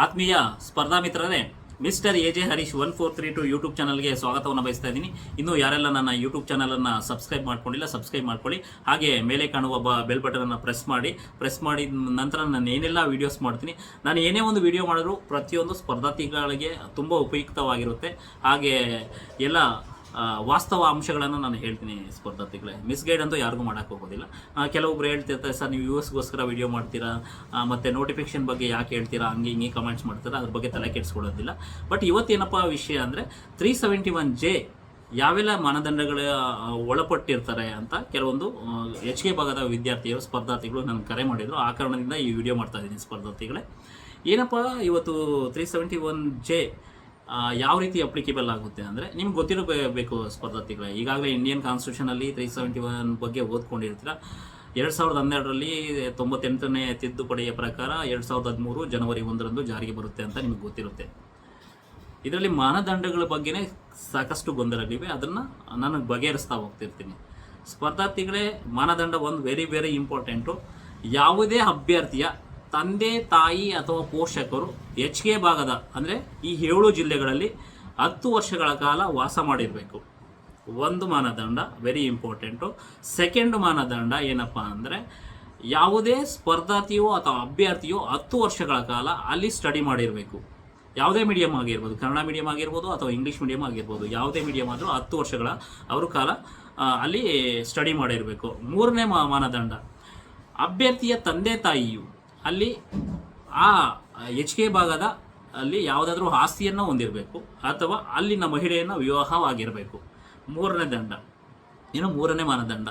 ಆತ್ಮೀಯ ಸ್ಪರ್ಧಾ ಮಿತ್ರರೇ, ಮಿಸ್ಟರ್ ಎಜೆ ಹರೀಶ್ 1432 ಯೂಟ್ಯೂಬ್ ಚಾನಲ್ಗೆ ಸ್ವಾಗತವನ್ನು ಬಯಸ್ತಾ ಇದ್ದೀನಿ. ಇನ್ನು ಯಾರೆಲ್ಲ ನನ್ನ ಯೂಟ್ಯೂಬ್ ಚಾನಲನ್ನು ಸಬ್ಸ್ಕ್ರೈಬ್ ಮಾಡ್ಕೊಂಡಿಲ್ಲ, ಸಬ್ಸ್ಕ್ರೈಬ್ ಮಾಡ್ಕೊಳ್ಳಿ. ಹಾಗೆ ಮೇಲೆ ಕಾಣುವ ಬೆಲ್ ಬಟನನ್ನು ಪ್ರೆಸ್ ಮಾಡಿದ ನಂತರ ನಾನು ಏನೆಲ್ಲ ವೀಡಿಯೋಸ್ ಮಾಡ್ತೀನಿ, ನಾನು ಏನೇ ಒಂದು ವೀಡಿಯೋ ಮಾಡಿದ್ರು ಪ್ರತಿಯೊಂದು ಸ್ಪರ್ಧಾರ್ಥಿಗಳಿಗೆ ತುಂಬ ಉಪಯುಕ್ತವಾಗಿರುತ್ತೆ. ಹಾಗೆ ಎಲ್ಲ ವಾಸ್ತವ ಅಂಶಗಳನ್ನು ನಾನು ಹೇಳ್ತೀನಿ ಸ್ಪರ್ಧಾರ್ಥಿಗಳೇ. ಮಿಸ್ಗೈಡ್ ಅಂತೂ ಯಾರಿಗೂ ಮಾಡೋಕ್ಕೆ ಹೋಗೋದಿಲ್ಲ. ಕೆಲವೊಬ್ರು ಹೇಳ್ತಿರ್ತಾರೆ, ಸರ್ ನೀವು ಯೂಸ್ಗೋಸ್ಕರ ವೀಡಿಯೋ ಮಾಡ್ತೀರಾ, ಮತ್ತು ನೋಟಿಫಿಕೇಷನ್ ಬಗ್ಗೆ ಯಾಕೆ ಹೇಳ್ತೀರಾ, ಹಂಗೆ ಹಿಂಗೆ ಕಮೆಂಟ್ಸ್ ಮಾಡ್ತಾರೆ, ಅದ್ರ ಬಗ್ಗೆ ತಲೆ ಕೆಡಿಸ್ಕೊಳ್ಳೋದಿಲ್ಲ. ಬಟ್ ಇವತ್ತೇನಪ್ಪ ವಿಷಯ ಅಂದರೆ 371J ಯಾವೆಲ್ಲ ಮಾನದಂಡಗಳ ಒಳಪಟ್ಟಿರ್ತಾರೆ ಅಂತ ಕೆಲವೊಂದು HK ಭಾಗದ ವಿದ್ಯಾರ್ಥಿಗಳು ಸ್ಪರ್ಧಾರ್ಥಿಗಳು ನನಗೆ ಕರೆ ಮಾಡಿದರು. ಆ ಕಾರಣದಿಂದ ಈ ವಿಡಿಯೋ ಮಾಡ್ತಾ ಇದ್ದೀನಿ ಸ್ಪರ್ಧಾರ್ಥಿಗಳೇ. ಏನಪ್ಪ ಇವತ್ತು 371J ಯಾವ ರೀತಿ ಅಪ್ಲಿಕೇಬಲ್ ಆಗುತ್ತೆ ಅಂದರೆ ನಿಮ್ಗೆ ಗೊತ್ತಿರಬೇಕು ಸ್ಪರ್ಧಾರ್ಥಿಗಳೇ. ಈಗಾಗಲೇ ಇಂಡಿಯನ್ ಕಾನ್ಸ್ಟಿಟ್ಯೂಷನಲ್ಲಿ 371 ಬಗ್ಗೆ ಓದ್ಕೊಂಡಿರ್ತೀರ. 2012ರಲ್ಲಿ 98ನೇ ತಿದ್ದುಪಡಿಯ ಪ್ರಕಾರ 2013 ಜನವರಿ 1ರಂದು ಜಾರಿಗೆ ಬರುತ್ತೆ ಅಂತ ನಿಮ್ಗೆ ಗೊತ್ತಿರುತ್ತೆ. ಇದರಲ್ಲಿ ಮಾನದಂಡಗಳ ಬಗ್ಗೆನೇ ಸಾಕಷ್ಟು ಗೊಂದಲಗಳಿವೆ, ಅದನ್ನು ನಾನು ಬಗೆಹರಿಸ್ತಾ ಹೋಗ್ತಿರ್ತೀನಿ ಸ್ಪರ್ಧಾರ್ಥಿಗಳೇ. ಮಾನದಂಡ ಒಂದು ವೆರಿ ಇಂಪಾರ್ಟೆಂಟು. ಯಾವುದೇ ಅಭ್ಯರ್ಥಿಯ ತಂದೆ ತಾಯಿ ಅಥವಾ ಪೋಷಕರು HK ಭಾಗದ ಅಂದರೆ ಈ 7 ಜಿಲ್ಲೆಗಳಲ್ಲಿ 10 ವರ್ಷಗಳ ಕಾಲ ವಾಸ ಮಾಡಿರಬೇಕು. ಒಂದು ಮಾನದಂಡ ವೆರಿ ಇಂಪಾರ್ಟೆಂಟು. ಸೆಕೆಂಡ್ ಮಾನದಂಡ ಏನಪ್ಪ ಅಂದರೆ ಯಾವುದೇ ಸ್ಪರ್ಧಾರ್ಥಿಯೋ ಅಥವಾ ಅಭ್ಯರ್ಥಿಯೋ 10 ವರ್ಷಗಳ ಕಾಲ ಅಲ್ಲಿ ಸ್ಟಡಿ ಮಾಡಿರಬೇಕು. ಯಾವುದೇ ಮೀಡಿಯಮ್ ಆಗಿರ್ಬೋದು, ಕನ್ನಡ ಮೀಡಿಯಮ್ ಆಗಿರ್ಬೋದು ಅಥವಾ ಇಂಗ್ಲೀಷ್ ಮೀಡಿಯಮ್ ಆಗಿರ್ಬೋದು, ಯಾವುದೇ ಮೀಡಿಯಮ್ ಆದರೂ 10 ವರ್ಷಗಳ ಅವರು ಕಾಲ ಅಲ್ಲಿ ಸ್ಟಡಿ ಮಾಡಿರಬೇಕು. ಮೂರನೇ ಮಾನದಂಡ ಅಭ್ಯರ್ಥಿಯ ತಂದೆ ತಾಯಿಯು ಅಲ್ಲಿ ಆ HK ಭಾಗದ ಅಲ್ಲಿ ಯಾವುದಾದ್ರೂ ಆಸ್ತಿಯನ್ನು ಹೊಂದಿರಬೇಕು ಅಥವಾ ಅಲ್ಲಿನ ಮಹಿಳೆಯನ್ನು ವಿವಾಹವಾಗಿರಬೇಕು. ಮೂರನೇ ಮಾನದಂಡ.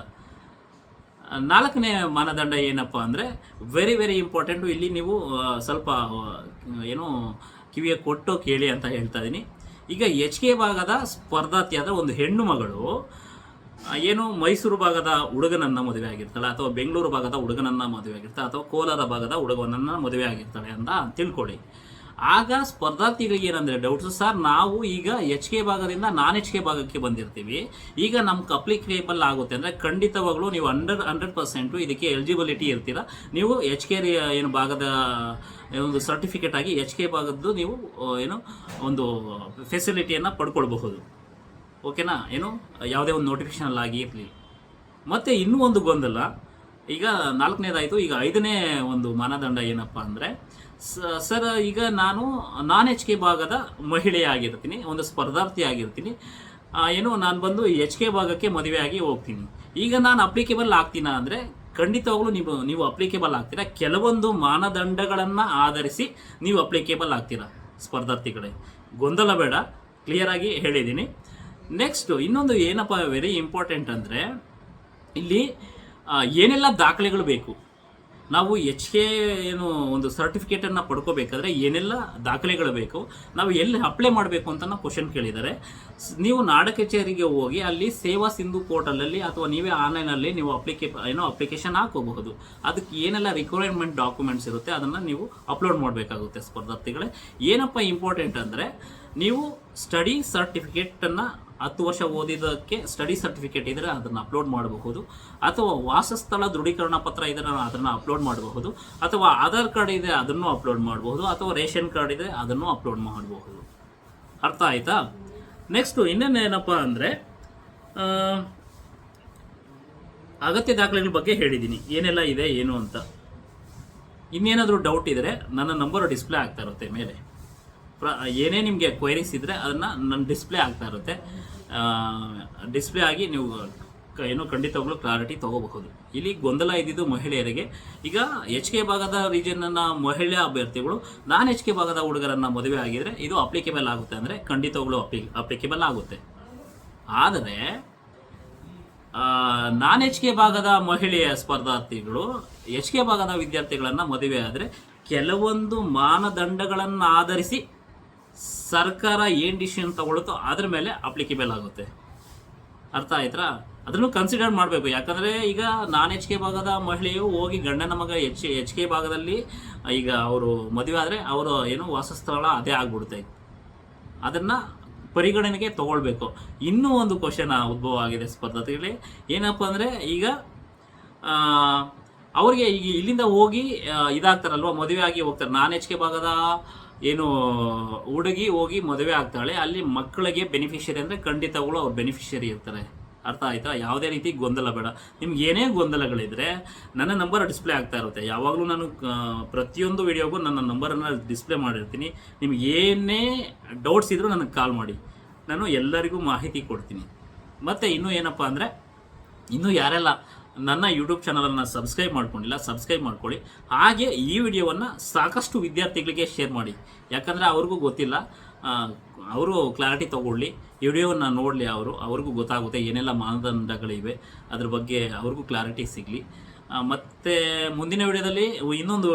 ನಾಲ್ಕನೇ ಮಾನದಂಡ ಏನಪ್ಪ ಅಂದರೆ ವೆರಿ ಇಂಪಾರ್ಟೆಂಟು. ಇಲ್ಲಿ ನೀವು ಸ್ವಲ್ಪ ಕಿವಿಯ ಕೊಟ್ಟು ಕೇಳಿ ಅಂತ ಹೇಳ್ತಾ ಇದ್ದೀನಿ. ಈಗ HK ಭಾಗದ ಸ್ಪರ್ಧಾರ್ಥಿಯಾದ ಒಂದು ಹೆಣ್ಣು ಮಗಳು ಮೈಸೂರು ಭಾಗದ ಹುಡುಗನನ್ನು ಮದುವೆ ಆಗಿರ್ತಾಳೆ, ಅಥವಾ ಬೆಂಗಳೂರು ಭಾಗದ ಹುಡುಗನನ್ನು ಮದುವೆ ಆಗಿರ್ತಾಳೆ, ಅಥವಾ ಕೋಲಾರ ಭಾಗದ ಹುಡುಗನನ್ನು ಮದುವೆ ಆಗಿರ್ತಾಳೆ ಅಂತ ತಿಳ್ಕೊಳ್ಳಿ. ಆಗ ಸ್ಪರ್ಧಾರ್ಥಿಗಳಿಗೆ ಏನಂದರೆ ಡೌಟ್ಸು, ಸರ್ ನಾವು ಈಗ HK ಭಾಗದಿಂದ ನಾನ್ HK ಭಾಗಕ್ಕೆ ಬಂದಿರ್ತೀವಿ, ಈಗ ನಮ್ಗೆ ಅಪ್ಲಿಕೇಬಲ್ ಆಗುತ್ತೆ ಅಂದರೆ ಖಂಡಿತವಾಗ್ಲೂ ನೀವು 100% ಇದಕ್ಕೆ ಎಲಿಜಿಬಿಲಿಟಿ ಇರ್ತೀರ. ನೀವು HK ಭಾಗದ ಒಂದು ಸರ್ಟಿಫಿಕೇಟ್ ಆಗಿ HK ಭಾಗದ್ದು ನೀವು ಒಂದು ಫೆಸಿಲಿಟಿಯನ್ನು ಪಡ್ಕೊಳ್ಬಹುದು. ಓಕೆನಾ? ಯಾವುದೇ ಒಂದು ನೋಟಿಫಿಕೇಷನಲ್ಲಿ ಇರಲಿ. ಮತ್ತು ಇನ್ನೂ ಒಂದು ಗೊಂದಲ, ಈಗ 4ನೇದಾಯಿತು. ಈಗ 5ನೇ ಒಂದು ಮಾನದಂಡ ಏನಪ್ಪ ಅಂದರೆ, ಸರ್ ಈಗ ನಾನು ನಾನ್ HK ಭಾಗದ ಮಹಿಳೆಯಾಗಿರ್ತೀನಿ, ಒಂದು ಸ್ಪರ್ಧಾರ್ಥಿ ಆಗಿರ್ತೀನಿ, ನಾನು ಬಂದು HK ಭಾಗಕ್ಕೆ ಮದುವೆಯಾಗಿ ಹೋಗ್ತೀನಿ. ಈಗ ನಾನು ಅಪ್ಲಿಕೇಬಲ್ ಆಗ್ತೀನಾ ಅಂದರೆ ಖಂಡಿತವಾಗ್ಲೂ ನೀವು ಅಪ್ಲಿಕೇಬಲ್ ಆಗ್ತೀರಾ. ಕೆಲವೊಂದು ಮಾನದಂಡಗಳನ್ನು ಆಧರಿಸಿ ನೀವು ಅಪ್ಲಿಕೇಬಲ್ ಆಗ್ತೀರಾ ಸ್ಪರ್ಧಾರ್ಥಿಗಳೇ. ಗೊಂದಲ ಬೇಡ, ಕ್ಲಿಯರಾಗಿ ಹೇಳಿದ್ದೀನಿ. ನೆಕ್ಸ್ಟು ಇನ್ನೊಂದು ಏನಪ್ಪ ವೆರಿ ಇಂಪಾರ್ಟೆಂಟ್ ಅಂದರೆ, ಇಲ್ಲಿ ಏನೆಲ್ಲ ದಾಖಲೆಗಳು ಬೇಕು, ನಾವು HK ಒಂದು ಸರ್ಟಿಫಿಕೇಟನ್ನು ಪಡ್ಕೋಬೇಕಾದ್ರೆ ಏನೆಲ್ಲ ದಾಖಲೆಗಳು ಬೇಕು, ನಾವು ಎಲ್ಲಿ ಅಪ್ಲೈ ಮಾಡಬೇಕು ಅಂತ ಕ್ವಶನ್ ಕೇಳಿದ್ದಾರೆ. ನೀವು ನಾಡ ಕಚೇರಿಗೆ ಹೋಗಿ ಅಲ್ಲಿ ಸೇವಾ ಸಿಂಧು ಪೋರ್ಟಲಲ್ಲಿ ಅಥವಾ ನೀವೇ ಆನ್ಲೈನಲ್ಲಿ ನೀವು ಅಪ್ಲಿಕೇಶನ್ ಹಾಕೋಬಹುದು. ಅದಕ್ಕೆ ಏನೆಲ್ಲ ರಿಕ್ವೈರ್ಮೆಂಟ್ ಡಾಕ್ಯುಮೆಂಟ್ಸ್ ಇರುತ್ತೆ ಅದನ್ನು ನೀವು ಅಪ್ಲೋಡ್ ಮಾಡಬೇಕಾಗುತ್ತೆ ಸ್ಪರ್ಧಾರ್ಥಿಗಳೇ. ಏನಪ್ಪ ಇಂಪಾರ್ಟೆಂಟ್ ಅಂದರೆ, ನೀವು ಸ್ಟಡಿ ಸರ್ಟಿಫಿಕೇಟನ್ನು 10 ವರ್ಷ ಓದಿದ್ದಕ್ಕೆ ಸ್ಟಡಿ ಸರ್ಟಿಫಿಕೇಟ್ ಇದ್ದರೆ ಅದನ್ನು ಅಪ್ಲೋಡ್ ಮಾಡಬಹುದು, ಅಥವಾ ವಾಸಸ್ಥಳ ದೃಢೀಕರಣ ಪತ್ರ ಇದ್ದರೆ ಅದನ್ನು ಅಪ್ಲೋಡ್ ಮಾಡಬಹುದು, ಅಥವಾ ಆಧಾರ್ ಕಾರ್ಡ್ ಇದೆ ಅದನ್ನು ಅಪ್ಲೋಡ್ ಮಾಡಬಹುದು, ಅಥವಾ ರೇಷನ್ ಕಾರ್ಡ್ ಇದೆ ಅದನ್ನು ಅಪ್ಲೋಡ್ ಮಾಡಬಹುದು. ಅರ್ಥ ಆಯ್ತಾ? ನೆಕ್ಸ್ಟು ಇನ್ನೇನೇನಪ್ಪ ಅಂದರೆ, ಅಗತ್ಯ ದಾಖಲೆಗಳ ಬಗ್ಗೆ ಹೇಳಿದ್ದೀನಿ ಏನೆಲ್ಲ ಇದೆ ಏನು ಅಂತ. ಇನ್ನೇನಾದರೂ ಡೌಟ್ ಇದ್ದರೆ ನನ್ನ ನಂಬರು ಡಿಸ್ಪ್ಲೇ ಆಗ್ತಾ ಇರುತ್ತೆ ಮೇಲೆ. ಏನೇ ನಿಮಗೆ ಕ್ವೈರೀಸ್ ಇದ್ದರೆ ಅದನ್ನು ನನ್ನ ಡಿಸ್ಪ್ಲೇ ಆಗ್ತಾ ಇರುತ್ತೆ. ಡಿಸ್ಪ್ಲೇ ಆಗಿ ನೀವು ಖಂಡಿತವಾಗ್ಲೂ ಕ್ಲಾರಿಟಿ ತೊಗೋಬಹುದು. ಇಲ್ಲಿ ಗೊಂದಲ ಇದ್ದಿದ್ದು ಮಹಿಳೆಯರಿಗೆ. ಈಗ HK ಭಾಗದ ರೀಜನ್ನ ಮಹಿಳಾ ಅಭ್ಯರ್ಥಿಗಳು ನಾನ್ HK ಭಾಗದ ಹುಡುಗರನ್ನು ಮದುವೆ ಆಗಿದರೆ ಇದು ಅಪ್ಲಿಕೇಬಲ್ ಆಗುತ್ತೆ ಅಂದರೆ ಖಂಡಿತವಾಗ್ಲೂ ಅಪ್ಲಿಕೇಬಲ್ ಆಗುತ್ತೆ. ಆದರೆ ನಾನ್ HK ಭಾಗದ ಮಹಿಳೆಯ ಸ್ಪರ್ಧಾರ್ಥಿಗಳು HK ಭಾಗದ ವಿದ್ಯಾರ್ಥಿಗಳನ್ನು ಮದುವೆ ಆದರೆ ಕೆಲವೊಂದು ಮಾನದಂಡಗಳನ್ನು ಆಧರಿಸಿ ಸರ್ಕಾರ ಏನು ಡಿಸಿಷನ್ ತಗೊಳ್ಳುತ್ತೋ ಅದ್ರ ಮೇಲೆ ಅಪ್ಲಿಕೇಬಲ್ ಆಗುತ್ತೆ. ಅರ್ಥ ಆಯ್ತಾ? ಅದನ್ನು ಕನ್ಸಿಡರ್ ಮಾಡಬೇಕು. ಯಾಕಂದರೆ ಈಗ ನಾನ್ HK ಭಾಗದ ಮಹಿಳೆಯು ಹೋಗಿ ಗಂಡನ ಮಗ HK ಭಾಗದಲ್ಲಿ ಈಗ ಅವರು ಮದುವೆ ಆದರೆ ಅವರು ವಾಸಸ್ಥಳ ಅದೇ ಆಗ್ಬಿಡುತ್ತೆ. ಅದನ್ನು ಪರಿಗಣನೆಗೆ ತಗೊಳ್ಬೇಕು. ಇನ್ನೂ ಒಂದು ಕ್ವಶನ್ ಉದ್ಭವ ಆಗಿದೆ ಸ್ಪರ್ಧಾರ್ಥಿಗಳೇ. ಏನಪ್ಪ ಅಂದರೆ, ಈಗ ಅವ್ರಿಗೆ ಈಗ ಇಲ್ಲಿಂದ ಹೋಗಿ ಇದಾಗ್ತಾರಲ್ವ, ಮದುವೆ ಆಗಿ ಹೋಗ್ತಾರೆ. ನಾನ್ HK ಭಾಗದ ಏನು ಹುಡುಗಿ ಹೋಗಿ ಮದುವೆ ಆಗ್ತಾಳೆ, ಅಲ್ಲಿ ಮಕ್ಕಳಿಗೆ ಬೆನಿಫಿಷರಿ ಅಂದರೆ ಖಂಡಿತಗಳು ಅವ್ರು ಬೆನಿಫಿಷರಿ ಇರ್ತಾರೆ. ಅರ್ಥ ಆಯ್ತಾ? ಯಾವುದೇ ರೀತಿ ಗೊಂದಲ ಬೇಡ. ನಿಮ್ಗೆ ಏನೇ ಗೊಂದಲಗಳಿದ್ರೆ ನನ್ನ ನಂಬರ್ ಡಿಸ್ಪ್ಲೇ ಆಗ್ತಾ ಇರುತ್ತೆ. ಯಾವಾಗಲೂ ನಾನು ಪ್ರತಿಯೊಂದು ವಿಡಿಯೋಗೂ ನನ್ನ ನಂಬರನ್ನು ಡಿಸ್ಪ್ಲೇ ಮಾಡಿರ್ತೀನಿ. ನಿಮ್ಗೆ ಏನೇ ಡೌಟ್ಸ್ ಇದ್ರೂ ನನಗೆ ಕಾಲ್ ಮಾಡಿ, ನಾನು ಎಲ್ಲರಿಗೂ ಮಾಹಿತಿ ಕೊಡ್ತೀನಿ. ಮತ್ತು ಇನ್ನೂ ಏನಪ್ಪ ಅಂದರೆ, ಇನ್ನೂ ಯಾರೆಲ್ಲ ನನ್ನ ಯೂಟ್ಯೂಬ್ ಚಾನಲನ್ನು ಸಬ್ಸ್ಕ್ರೈಬ್ ಮಾಡ್ಕೊಂಡಿಲ್ಲ, ಸಬ್ಸ್ಕ್ರೈಬ್ ಮಾಡ್ಕೊಳ್ಳಿ. ಹಾಗೆ ಈ ವಿಡಿಯೋವನ್ನು ಸಾಕಷ್ಟು ವಿದ್ಯಾರ್ಥಿಗಳಿಗೆ ಶೇರ್ ಮಾಡಿ, ಯಾಕಂದರೆ ಅವ್ರಿಗೂ ಗೊತ್ತಿಲ್ಲ, ಅವರು ಕ್ಲಾರಿಟಿ ತೊಗೊಳ್ಳಿ, ವಿಡಿಯೋವನ್ನು ನೋಡಲಿ, ಅವ್ರಿಗೂ ಗೊತ್ತಾಗುತ್ತೆ ಏನೆಲ್ಲ ಮಾನದಂಡಗಳಿವೆ, ಅದ್ರ ಬಗ್ಗೆ ಅವ್ರಿಗೂ ಕ್ಲಾರಿಟಿ ಸಿಗಲಿ. ಮತ್ತು ಮುಂದಿನ ವಿಡಿಯೋದಲ್ಲಿ ಇನ್ನೊಂದು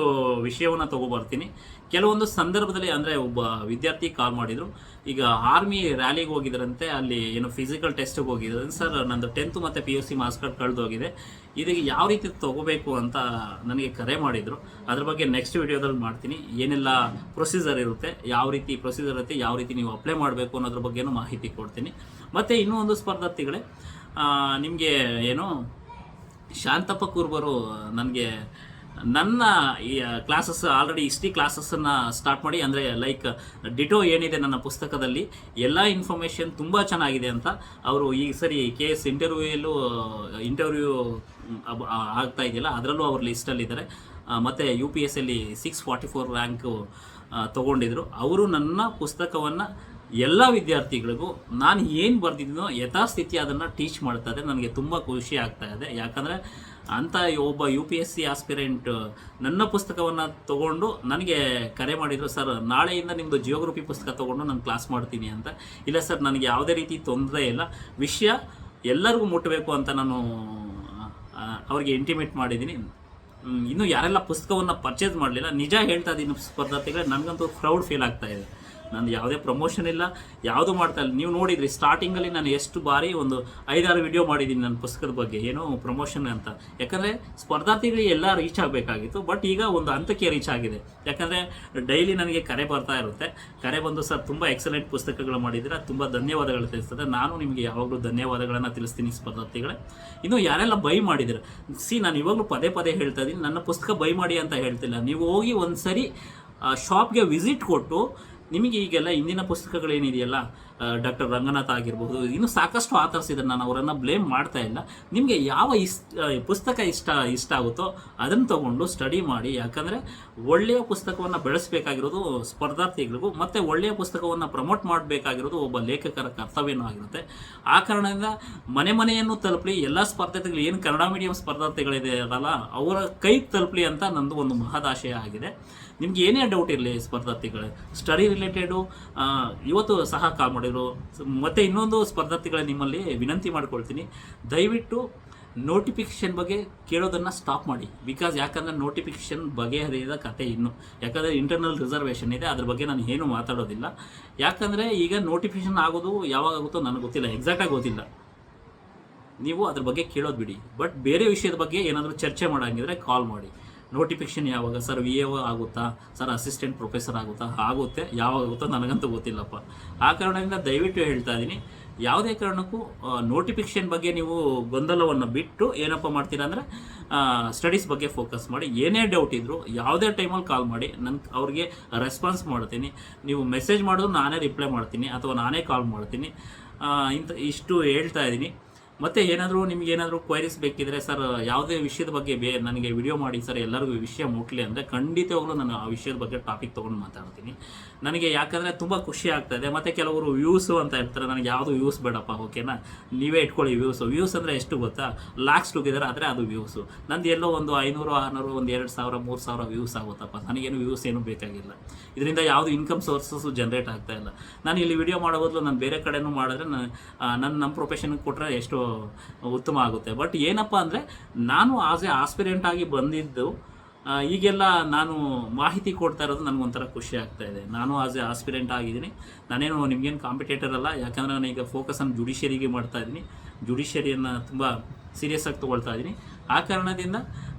ವಿಷಯವನ್ನು ತೊಗೊಬರ್ತೀನಿ. ಕೆಲವೊಂದು ಸಂದರ್ಭದಲ್ಲಿ ಅಂದರೆ ಒಬ್ಬ ವಿದ್ಯಾರ್ಥಿ ಕಾಲ್ ಮಾಡಿದರು, ಈಗ ಆರ್ಮಿ ರ್ಯಾಲಿಗೆ ಹೋಗಿದ್ರಂತೆ, ಅಲ್ಲಿ ಏನು ಫಿಸಿಕಲ್ ಟೆಸ್ಟಿಗೆ ಹೋಗಿದ್ರು. ಸರ್ ನಂದು 10th ಮತ್ತು PUC ಮಾರ್ಕ್ಸ್ ಕಾರ್ಡ್ ಕಳೆದೋಗಿದೆ, ಇದಕ್ಕೆ ಯಾವ ರೀತಿ ತೊಗೋಬೇಕು ಅಂತ ನನಗೆ ಕರೆ ಮಾಡಿದರು. ಅದ್ರ ಬಗ್ಗೆ ನೆಕ್ಸ್ಟ್ ವಿಡಿಯೋದಲ್ಲಿ ಮಾಡ್ತೀನಿ. ಏನೆಲ್ಲ ಪ್ರೊಸೀಜರ್ ಇರುತ್ತೆ, ಯಾವ ರೀತಿ ಪ್ರೊಸೀಜರ್ ಇರುತ್ತೆ, ಯಾವ ರೀತಿ ನೀವು ಅಪ್ಲೈ ಮಾಡಬೇಕು ಅನ್ನೋದ್ರ ಬಗ್ಗೆನೂ ಮಾಹಿತಿ ಕೊಡ್ತೀನಿ. ಮತ್ತು ಇನ್ನೂ ಒಂದು ಸ್ಪರ್ಧಾರ್ಥಿಗಳೇ, ನಿಮಗೆ ಏನು ಶಾಂತಪ್ಪ ಕುರ್ಬರು ನನಗೆ ನನ್ನ ಈ ಕ್ಲಾಸಸ್ ಆಲ್ರೆಡಿ ಹಿಸ್ಟ್ರಿ ಕ್ಲಾಸಸ್ಸನ್ನು ಸ್ಟಾರ್ಟ್ ಮಾಡಿ, ಅಂದರೆ ಲೈಕ್ ಡಿಟೋ ಏನಿದೆ ನನ್ನ ಪುಸ್ತಕದಲ್ಲಿ ಎಲ್ಲ ಇನ್ಫಾರ್ಮೇಷನ್ ತುಂಬ ಚೆನ್ನಾಗಿದೆ ಅಂತ ಅವರು ಈ ಸರಿ KS ಇಂಟರ್ವ್ಯೂ ಆಗ್ತಾ ಇದೆಯಲ್ಲ, ಅದರಲ್ಲೂ ಅವ್ರ ಲಿಸ್ಟಲ್ಲಿದ್ದಾರೆ. ಮತ್ತು UPSC 644 ರ್ಯಾಂಕು ತೊಗೊಂಡಿದ್ರು. ಅವರು ನನ್ನ ಪುಸ್ತಕವನ್ನು ಎಲ್ಲ ವಿದ್ಯಾರ್ಥಿಗಳಿಗೂ ನಾನು ಏನು ಬರೆದಿದ್ದೀನೋ ಯಥಾಸ್ಥಿತಿ ಅದನ್ನು ಟೀಚ್ ಮಾಡ್ತಾ ಇದೆ. ನನಗೆ ತುಂಬ ಖುಷಿ ಆಗ್ತಾ ಇದೆ, ಯಾಕಂದರೆ ಅಂಥ ಒಬ್ಬ UPSC ಆಸ್ಪಿರೆಂಟ್ ನನ್ನ ಪುಸ್ತಕವನ್ನು ತೊಗೊಂಡು ನನಗೆ ಕರೆ ಮಾಡಿದರು, ಸರ್ ನಾಳೆಯಿಂದ ನಿಮ್ಮದು ಜಿಯೋಗ್ರಫಿ ಪುಸ್ತಕ ತೊಗೊಂಡು ನಾನು ಕ್ಲಾಸ್ ಮಾಡ್ತೀನಿ ಅಂತ. ಇಲ್ಲ ಸರ್, ನನಗೆ ಯಾವುದೇ ರೀತಿ ತೊಂದರೆ ಇಲ್ಲ, ವಿಷಯ ಎಲ್ಲರಿಗೂ ಮುಟ್ಟಬೇಕು ಅಂತ ನಾನು ಅವರಿಗೆ ಇಂಟಿಮೇಟ್ ಮಾಡಿದ್ದೀನಿ. ಇನ್ನೂ ಯಾರೆಲ್ಲ ಪುಸ್ತಕವನ್ನು ಪರ್ಚೇಸ್ ಮಾಡಲಿಲ್ಲ, ನಿಜ ಹೇಳ್ತಾ ಇದ್ದೀನಿ ಸ್ಪರ್ಧಾರ್ಥಿಗಳೇ, ನನಗಂತೂ ಪ್ರೌಡ್ ಫೀಲ್ ಆಗ್ತಾ ಇದೆ. ನಾನು ಯಾವುದೇ ಪ್ರಮೋಷನ್ ಇಲ್ಲ, ಯಾವುದು ಮಾಡ್ತಾ ಇಲ್ಲ. ನೀವು ನೋಡಿದ್ರಿ ಸ್ಟಾರ್ಟಿಂಗಲ್ಲಿ ನಾನು ಎಷ್ಟು ಬಾರಿ ಒಂದು 5-6 ವಿಡಿಯೋ ಮಾಡಿದ್ದೀನಿ ನನ್ನ ಪುಸ್ತಕದ ಬಗ್ಗೆ, ಏನೋ ಪ್ರಮೋಷನ್ ಅಂತ. ಯಾಕಂದರೆ ಸ್ಪರ್ಧಾರ್ಥಿಗಳಿಗೆ ಎಲ್ಲ ರೀಚ್ ಆಗಬೇಕಾಗಿತ್ತು, ಬಟ್ ಈಗ ಒಂದು ಹಂತಕ್ಕೆ ರೀಚ್ ಆಗಿದೆ. ಯಾಕಂದರೆ ಡೈಲಿ ನನಗೆ ಕರೆ ಬರ್ತಾ ಇರುತ್ತೆ, ಕರೆ ಬಂದು ಸರ್ ತುಂಬ ಎಕ್ಸಲೆಂಟ್ ಪುಸ್ತಕಗಳು ಮಾಡಿದ್ದೀರಾ, ತುಂಬ ಧನ್ಯವಾದಗಳು ತಿಳಿಸ್ತದೆ. ನಾನು ನಿಮಗೆ ಯಾವಾಗಲೂ ಧನ್ಯವಾದಗಳನ್ನು ತಿಳಿಸ್ತೀನಿ ಸ್ಪರ್ಧಾರ್ಥಿಗಳೇ. ಇನ್ನು ಯಾರೆಲ್ಲ ಬೈ ಮಾಡಿದ್ದೀರ, ನಾನು ಇವಾಗಲೂ ಪದೇ ಪದೇ ಹೇಳ್ತಾ ಇದ್ದೀನಿ, ನನ್ನ ಪುಸ್ತಕ ಬೈ ಮಾಡಿ ಅಂತ ಹೇಳ್ತಿಲ್ಲ. ನೀವು ಹೋಗಿ ಒಂದು ಸರಿ ಶಾಪ್ಗೆ ವಿಸಿಟ್ ಕೊಟ್ಟು, ನಿಮಗೆ ಈಗೆಲ್ಲ ಇಂದಿನ ಪುಸ್ತಕಗಳೇನಿದೆಯಲ್ಲ, ಡಾಕ್ಟರ್ ರಂಗನಾಥ್ ಆಗಿರ್ಬೋದು, ಇನ್ನೂ ಸಾಕಷ್ಟು ಆಥರ್ಸ್ ಇದ್ದಾರೆ, ನಾನು ಅವರನ್ನು ಬ್ಲೇಮ್ ಮಾಡ್ತಾ ಇಲ್ಲ. ನಿಮಗೆ ಯಾವ ಪುಸ್ತಕ ಇಷ್ಟ ಆಗುತ್ತೋ ಅದನ್ನು ತೊಗೊಂಡು ಸ್ಟಡಿ ಮಾಡಿ. ಯಾಕಂದರೆ ಒಳ್ಳೆಯ ಪುಸ್ತಕವನ್ನು ಬೆಳೆಸಬೇಕಾಗಿರೋದು ಸ್ಪರ್ಧಾರ್ಥಿಗಳಿಗೂ, ಮತ್ತು ಒಳ್ಳೆಯ ಪುಸ್ತಕವನ್ನು ಪ್ರಮೋಟ್ ಮಾಡಬೇಕಾಗಿರೋದು ಒಬ್ಬ ಲೇಖಕರ ಕರ್ತವ್ಯನೂ ಆಗಿರುತ್ತೆ. ಆ ಕಾರಣದಿಂದ ಮನೆಯನ್ನು ತಲುಪಲಿ, ಎಲ್ಲ ಸ್ಪರ್ಧಾರ್ಥಿಗಳು ಏನು ಕನ್ನಡ ಮೀಡಿಯಂ ಸ್ಪರ್ಧಾರ್ಥಿಗಳಿದೆಯಲ್ಲ ಅವರ ಕೈಗೆ ತಲುಪಲಿ ಅಂತ ನಂದು ಒಂದು ಮಹದಾಶಯ ಆಗಿದೆ. ನಿಮ್ಗೆ ಏನೇ ಡೌಟ್ ಇರಲಿ ಸ್ಪರ್ಧಾರ್ಥಿಗಳೇ, ಸ್ಟಡಿ ರಿಲೇಟೆಡು ಇವತ್ತು ಸಹ ಕಾಲ್ ಮಾಡಿದರು. ಮತ್ತು ಇನ್ನೊಂದು ಸ್ಪರ್ಧಾರ್ಥಿಗಳೇ, ನಿಮ್ಮಲ್ಲಿ ವಿನಂತಿ ಮಾಡ್ಕೊಳ್ತೀನಿ, ದಯವಿಟ್ಟು ನೋಟಿಫಿಕೇಷನ್ ಬಗ್ಗೆ ಕೇಳೋದನ್ನು ಸ್ಟಾಪ್ ಮಾಡಿ. ಯಾಕಂದರೆ ನೋಟಿಫಿಕೇಷನ್ ಬಗೆಹರಿಯದ ಕತೆ ಇನ್ನು, ಯಾಕಂದರೆ ಇಂಟರ್ನಲ್ ರಿಸರ್ವೇಷನ್ ಇದೆ, ಅದ್ರ ಬಗ್ಗೆ ನಾನು ಏನು ಮಾತಾಡೋದಿಲ್ಲ. ಯಾಕಂದರೆ ಈಗ ನೋಟಿಫಿಕೇಷನ್ ಆಗೋದು ಯಾವಾಗ ಆಗುತ್ತೋ ನನಗೆ ಗೊತ್ತಿಲ್ಲ, ಎಕ್ಸಾಕ್ಟಾಗಿ ಗೊತ್ತಿಲ್ಲ. ನೀವು ಅದ್ರ ಬಗ್ಗೆ ಕೇಳೋದು ಬಿಡಿ, ಬಟ್ ಬೇರೆ ವಿಷಯದ ಬಗ್ಗೆ ಏನಾದರೂ ಚರ್ಚೆ ಮಾಡೋಂಗಿದ್ರೆ ಕಾಲ್ ಮಾಡಿ. ನೋಟಿಫಿಕೇಷನ್ ಯಾವಾಗ ಸರ್ VAO ಆಗುತ್ತಾ, ಸರ್ ಅಸಿಸ್ಟೆಂಟ್ ಪ್ರೊಫೆಸರ್ ಆಗುತ್ತಾ, ಆಗುತ್ತೆ, ಯಾವಾಗ ಆಗುತ್ತೋ ನನಗಂತೂ ಗೊತ್ತಿಲ್ಲಪ್ಪ. ಆ ಕಾರಣದಿಂದ ದಯವಿಟ್ಟು ಹೇಳ್ತಾ ಇದ್ದೀನಿ, ಯಾವುದೇ ಕಾರಣಕ್ಕೂ ನೋಟಿಫಿಕೇಷನ್ ಬಗ್ಗೆ ನೀವು ಗೊಂದಲವನ್ನು ಬಿಟ್ಟು ಏನಪ್ಪ ಮಾಡ್ತೀರಾ ಅಂದರೆ ಸ್ಟಡೀಸ್ ಬಗ್ಗೆ ಫೋಕಸ್ ಮಾಡಿ. ಏನೇ ಡೌಟ್ ಇದ್ದರೂ ಯಾವುದೇ ಟೈಮಲ್ಲಿ ಕಾಲ್ ಮಾಡಿ, ಅವ್ರಿಗೆ ರೆಸ್ಪಾನ್ಸ್ ಮಾಡ್ತೀನಿ. ನೀವು ಮೆಸೇಜ್ ಮಾಡೋದು ನಾನೇ ರಿಪ್ಲೈ ಮಾಡ್ತೀನಿ, ಅಥವಾ ನಾನೇ ಕಾಲ್ ಮಾಡ್ತೀನಿ. ಇಷ್ಟು ಹೇಳ್ತಾ ಇದ್ದೀನಿ. ಮತ್ತು ಏನಾದರೂ ನಿಮಗೇನಾದರೂ ಕ್ವೈರೀಸ್ ಬೇಕಿದ್ರೆ, ಸರ್ ಯಾವುದೇ ವಿಷಯದ ಬಗ್ಗೆ ನನಗೆ ವಿಡಿಯೋ ಮಾಡಿ ಸರ್, ಎಲ್ಲರಿಗೂ ವಿಷಯ ಮುಟ್ಲಿ ಅಂದರೆ ಖಂಡಿತವಾಗ್ಲೂ ನಾನು ಆ ವಿಷಯದ ಬಗ್ಗೆ ಟಾಪಿಕ್ ತೊಗೊಂಡು ಮಾತಾಡ್ತೀನಿ. ನನಗೆ ಯಾಕಂದರೆ ತುಂಬ ಖುಷಿ ಆಗ್ತಾಯಿದೆ. ಮತ್ತು ಕೆಲವರು ವ್ಯೂಸು ಅಂತ ಹೇಳ್ತಾರೆ, ನನಗೆ ಯಾವುದು ವ್ಯೂಸ್ ಬೇಡಪ್ಪ, ಓಕೆನಾ, ನೀವೇ ಇಟ್ಕೊಳ್ಳಿ ವ್ಯೂಸ್ ಅಂದರೆ ಎಷ್ಟು ಗೊತ್ತಾ, ಲಾಕ್ಸ್ ಟುಗೆದರ್ ಆದರೆ ಅದು ವ್ಯೂಸು. ನಂದು ಎಲ್ಲೋ ಒಂದು 500, 600, ಒಂದು 2000, 3000 ವ್ಯೂಸ್ ಆಗುತ್ತಪ್ಪ. ನನಗೇನು ವ್ಯೂಸ್ ಏನೂ ಬೇಕಾಗಿಲ್ಲ, ಇದರಿಂದ ಯಾವುದು ಇನ್ಕಮ್ ಸೋರ್ಸಸ್ಸು ಜನ್ರೇಟ್ ಆಗ್ತಾಯಿಲ್ಲ. ನಾನು ಇಲ್ಲಿ ವಿಡಿಯೋ ಮಾಡೋ ಬದಲು ನಾನು ಬೇರೆ ಕಡೆನೂ ಮಾಡಿದ್ರೆ ನಮ್ಮ ಪ್ರೊಫೆಷನ್ಗೆ ಕೊಟ್ಟರೆ ಎಷ್ಟು ಉತ್ತಮ ಆಗುತ್ತೆ. ಬಟ್ ಏನಪ್ಪ ಅಂದರೆ, ನಾನು ಆಸ್ಪಿರೆಂಟ್ ಆಗಿ ಬಂದಿದ್ದು, ಈಗೆಲ್ಲ ನಾನು ಮಾಹಿತಿ ಕೊಡ್ತಾ ಇರೋದು ನನಗೊಂಥರ ಖುಷಿ ಆಗ್ತಾ ಇದೆ. ನಾನು ಆಸ್ಪಿರೆಂಟ್ ಆಗಿದ್ದೀನಿ, ನಾನೇನು ನಿಮಗೇನು ಕಾಂಪಿಟೇಟರ್ ಅಲ್ಲ. ಯಾಕಂದರೆ ನಾನು ಈಗ ಫೋಕಸನ್ನು ಜುಡಿಷಿಯರಿಗೆ ಮಾಡ್ತಾ ಇದ್ದೀನಿ, ಜುಡಿಷಿಯರಿಯನ್ನು ತುಂಬ ಸೀರಿಯಸ್ ಆಗಿ ತೊಗೊಳ್ತಾ ಇದ್ದೀನಿ. ಆ ಕಾರಣದಿಂದ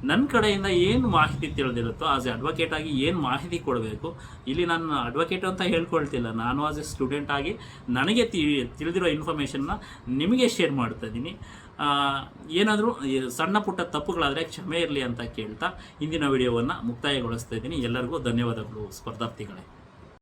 ನನ್ನ ಕಡೆಯಿಂದ ಏನು ಮಾಹಿತಿ ತಿಳಿದಿರುತ್ತೋ ಅಡ್ವೊಕೇಟ್ ಆಗಿ ಏನು ಮಾಹಿತಿ ಕೊಡಬೇಕು, ಇಲ್ಲಿ ನಾನು ಅಡ್ವೊಕೇಟ್ ಅಂತ ಹೇಳ್ಕೊಳ್ತಿಲ್ಲ, ನಾನು ಸ್ಟೂಡೆಂಟ್ ಆಗಿ ನನಗೆ ತಿಳಿದಿರೋ ಇನ್ಫಾರ್ಮೇಷನ್ನ ನಿಮಗೆ ಶೇರ್ ಮಾಡ್ತಾ ಇದ್ದೀನಿ. ಏನಾದರೂ ಸಣ್ಣ ಪುಟ್ಟ ತಪ್ಪುಗಳಾದರೆ ಕ್ಷಮೆ ಇರಲಿ ಅಂತ ಕೇಳ್ತಾ ಇಂದಿನ ವಿಡಿಯೋವನ್ನು ಮುಕ್ತಾಯಗೊಳಿಸ್ತಾ ಇದ್ದೀನಿ. ಎಲ್ಲರಿಗೂ ಧನ್ಯವಾದಗಳು ಸ್ಪರ್ಧಾರ್ಥಿಗಳೇ.